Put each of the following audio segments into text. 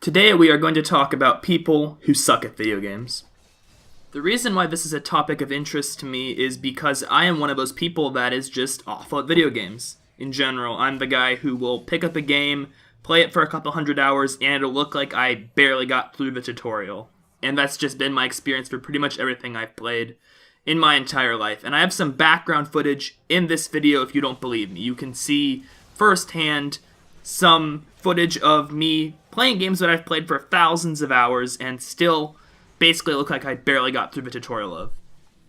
Today we are going to talk about people who suck at video games. The reason why this is a topic of interest to me is because I am one of those people that is just awful at video games. In general, I'm the guy who will pick up a game, play it for a couple hundred hours, and it'll look like I barely got through the tutorial. And that's just been my experience for pretty much everything I've played in my entire life. And I have some background footage in this video if you don't believe me. You can see firsthand some footage of me playing games that I've played for thousands of hours and still basically look like I barely got through the tutorial of.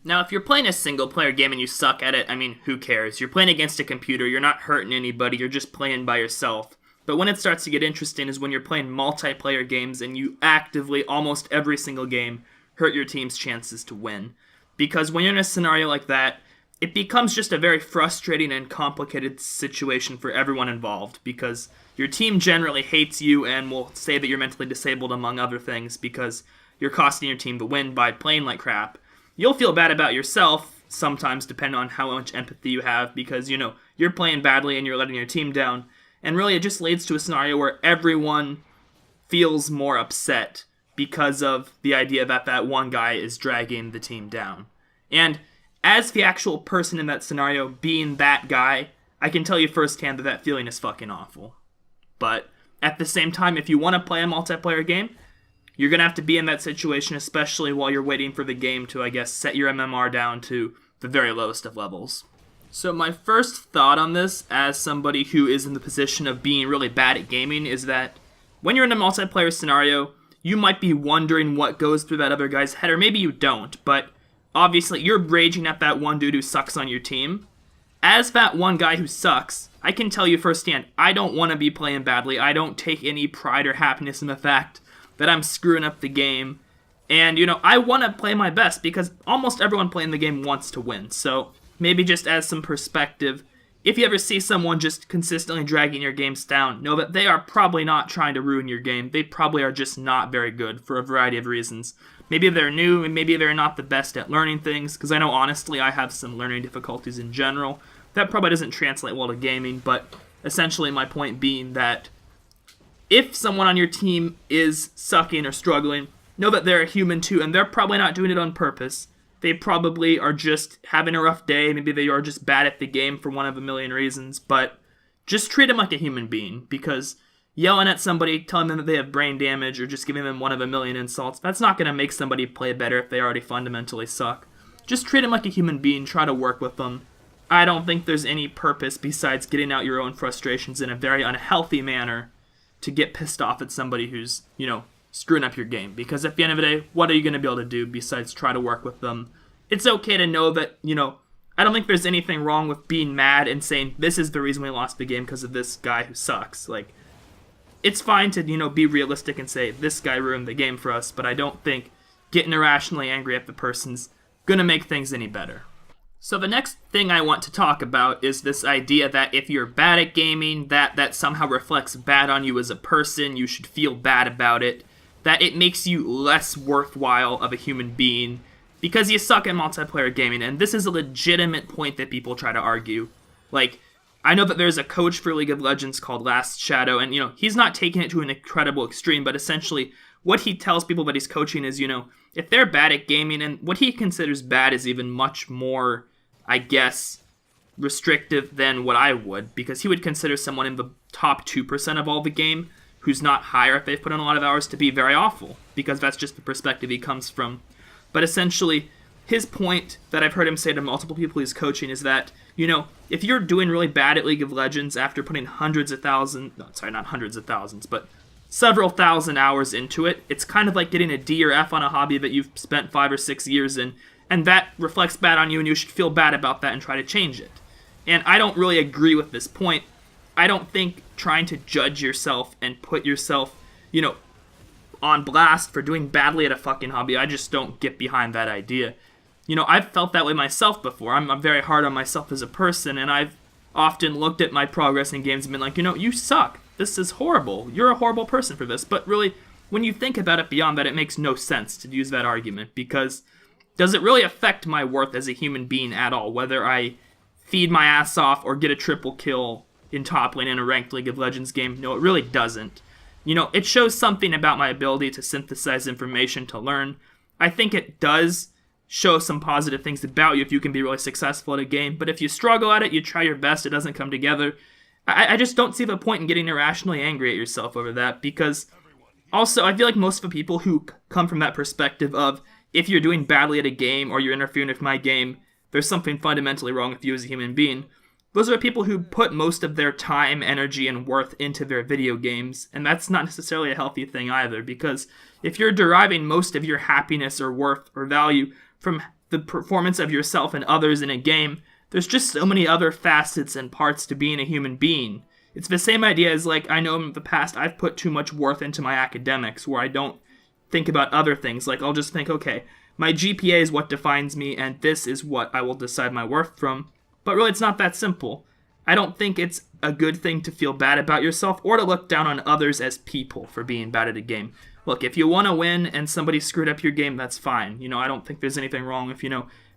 Now, if you're playing a single player game and you suck at it, I mean, who cares? You're playing against a computer, you're not hurting anybody, you're just playing by yourself. But when it starts to get interesting is when you're playing multiplayer games and you actively, almost every single game, hurt your team's chances to win. Because when you're in a scenario like that, it becomes just a very frustrating and complicated situation for everyone involved, because your team generally hates you and will say that you're mentally disabled, among other things, because you're costing your team the win by playing like crap. You'll feel bad about yourself sometimes, depending on how much empathy you have, because, you're playing badly and you're letting your team down. And really, it just leads to a scenario where everyone feels more upset because of the idea that that one guy is dragging the team down. And as the actual person in that scenario, being that guy, I can tell you firsthand that that feeling is fucking awful. But at the same time, if you want to play a multiplayer game, you're going to have to be in that situation, especially while you're waiting for the game to, set your MMR down to the very lowest of levels. So my first thought on this, as somebody who is in the position of being really bad at gaming, is that when you're in a multiplayer scenario, you might be wondering what goes through that other guy's head, or maybe you don't, but obviously, you're raging at that one dude who sucks on your team. As that one guy who sucks, I can tell you firsthand, I don't want to be playing badly. I don't take any pride or happiness in the fact that I'm screwing up the game. And, I want to play my best because almost everyone playing the game wants to win. So, maybe just as some perspective, if you ever see someone just consistently dragging your games down, know that they are probably not trying to ruin your game. They probably are just not very good for a variety of reasons. Maybe they're new, and maybe they're not the best at learning things, because I know, honestly, I have some learning difficulties in general. That probably doesn't translate well to gaming, but essentially my point being that if someone on your team is sucking or struggling, know that they're a human too, and they're probably not doing it on purpose. They probably are just having a rough day, maybe they are just bad at the game for one of a million reasons, but just treat them like a human being, because yelling at somebody, telling them that they have brain damage, or just giving them one of a million insults, that's not going to make somebody play better if they already fundamentally suck. Just treat them like a human being, try to work with them. I don't think there's any purpose besides getting out your own frustrations in a very unhealthy manner to get pissed off at somebody who's, screwing up your game. Because at the end of the day, what are you going to be able to do besides try to work with them? It's okay to know that, I don't think there's anything wrong with being mad and saying, this is the reason we lost the game because of this guy who sucks. It's fine to, be realistic and say, this guy ruined the game for us, but I don't think getting irrationally angry at the person's gonna make things any better. So the next thing I want to talk about is this idea that if you're bad at gaming, that somehow reflects bad on you as a person, you should feel bad about it, that it makes you less worthwhile of a human being because you suck at multiplayer gaming, and this is a legitimate point that people try to argue. I know that there's a coach for League of Legends called Last Shadow, and, he's not taking it to an incredible extreme, but essentially what he tells people that he's coaching is, if they're bad at gaming, and what he considers bad is even much more, restrictive than what I would, because he would consider someone in the top 2% of all the game who's not higher if they've put in a lot of hours to be very awful, because that's just the perspective he comes from. But essentially, his point that I've heard him say to multiple people he's coaching is that, if you're doing really bad at League of Legends after putting several thousand hours into it, it's kind of like getting a D or F on a hobby that you've spent 5 or 6 years in, and that reflects bad on you, and you should feel bad about that and try to change it. And I don't really agree with this point. I don't think trying to judge yourself and put yourself, on blast for doing badly at a fucking hobby, I just don't get behind that idea. I've felt that way myself before. I'm very hard on myself as a person, and I've often looked at my progress in games and been like, you suck. This is horrible. You're a horrible person for this. But really, when you think about it beyond that, it makes no sense to use that argument, because does it really affect my worth as a human being at all, whether I feed my ass off or get a triple kill in top lane in a ranked League of Legends game? No, it really doesn't. It shows something about my ability to synthesize information to learn. I think it does show some positive things about you if you can be really successful at a game, but if you struggle at it, you try your best, it doesn't come together. I just don't see the point in getting irrationally angry at yourself over that, because also, I feel like most of the people who come from that perspective of, if you're doing badly at a game or you're interfering with my game, there's something fundamentally wrong with you as a human being. Those are the people who put most of their time, energy, and worth into their video games, and that's not necessarily a healthy thing either, because if you're deriving most of your happiness or worth or value from the performance of yourself and others in a game, there's just so many other facets and parts to being a human being. It's the same idea as, I know in the past I've put too much worth into my academics, where I don't think about other things. I'll just think, okay, my GPA is what defines me, and this is what I will decide my worth from. But really, it's not that simple. I don't think it's a good thing to feel bad about yourself, or to look down on others as people for being bad at a game. Look, if you want to win and somebody screwed up your game, that's fine. I don't think there's anything wrong with,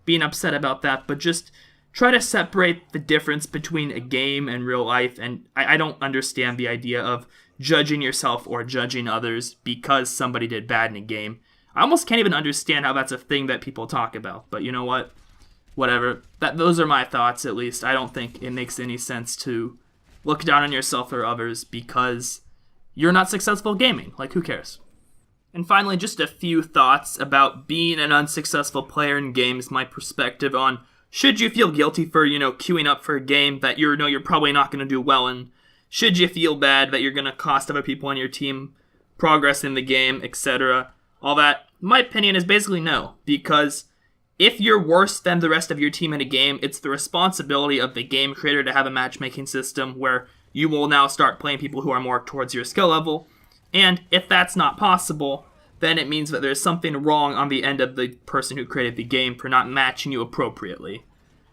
being upset about that, but just try to separate the difference between a game and real life, and I don't understand the idea of judging yourself or judging others because somebody did bad in a game. I almost can't even understand how that's a thing that people talk about, but you know what? Whatever. Those are my thoughts, at least. I don't think it makes any sense to look down on yourself or others because you're not successful gaming. Who cares? And finally, just a few thoughts about being an unsuccessful player in games, my perspective on should you feel guilty for, queuing up for a game that you're probably not going to do well in? Should you feel bad that you're going to cost other people on your team progress in the game, etc.? All that, my opinion is basically no, because if you're worse than the rest of your team in a game, it's the responsibility of the game creator to have a matchmaking system where you will now start playing people who are more towards your skill level. And if that's not possible, then it means that there's something wrong on the end of the person who created the game for not matching you appropriately.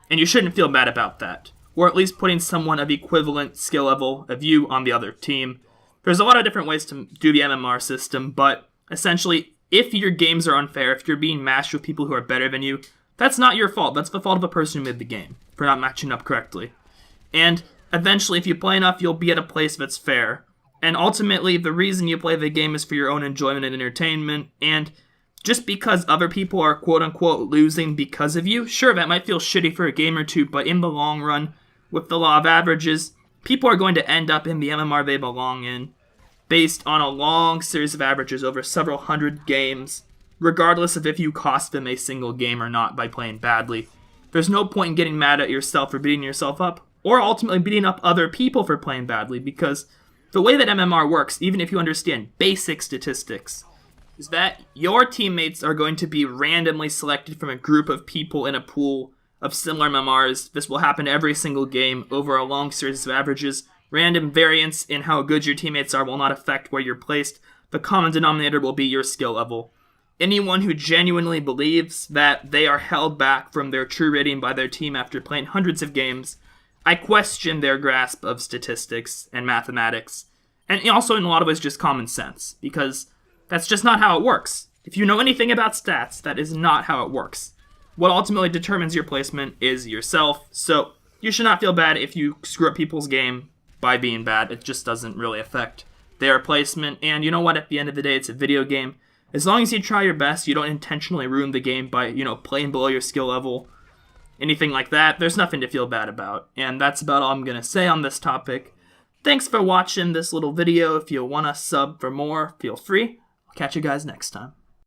And you shouldn't feel bad about that. Or at least putting someone of equivalent skill level of you on the other team. There's a lot of different ways to do the MMR system, but essentially, if your games are unfair, if you're being matched with people who are better than you, that's not your fault. That's the fault of the person who made the game for not matching up correctly. And eventually, if you play enough, you'll be at a place that's fair. And ultimately, the reason you play the game is for your own enjoyment and entertainment, and just because other people are quote-unquote losing because of you, sure, that might feel shitty for a game or two, but in the long run, with the law of averages, people are going to end up in the MMR they belong in, based on a long series of averages over several hundred games, regardless of if you cost them a single game or not by playing badly. There's no point in getting mad at yourself for beating yourself up, or ultimately beating up other people for playing badly, because the way that MMR works, even if you understand basic statistics, is that your teammates are going to be randomly selected from a group of people in a pool of similar MMRs. This will happen every single game over a long series of averages. Random variance in how good your teammates are will not affect where you're placed. The common denominator will be your skill level. Anyone who genuinely believes that they are held back from their true rating by their team after playing hundreds of games, I question their grasp of statistics and mathematics, and also in a lot of ways just common sense, because that's just not how it works. If you know anything about stats, that is not how it works. What ultimately determines your placement is yourself, so you should not feel bad if you screw up people's game by being bad. It just doesn't really affect their placement, and you know what, at the end of the day, it's a video game. As long as you try your best, you don't intentionally ruin the game by, playing below your skill level, anything like that, there's nothing to feel bad about. And that's about all I'm going to say on this topic. Thanks for watching this little video. If you want to sub for more, feel free. I'll catch you guys next time.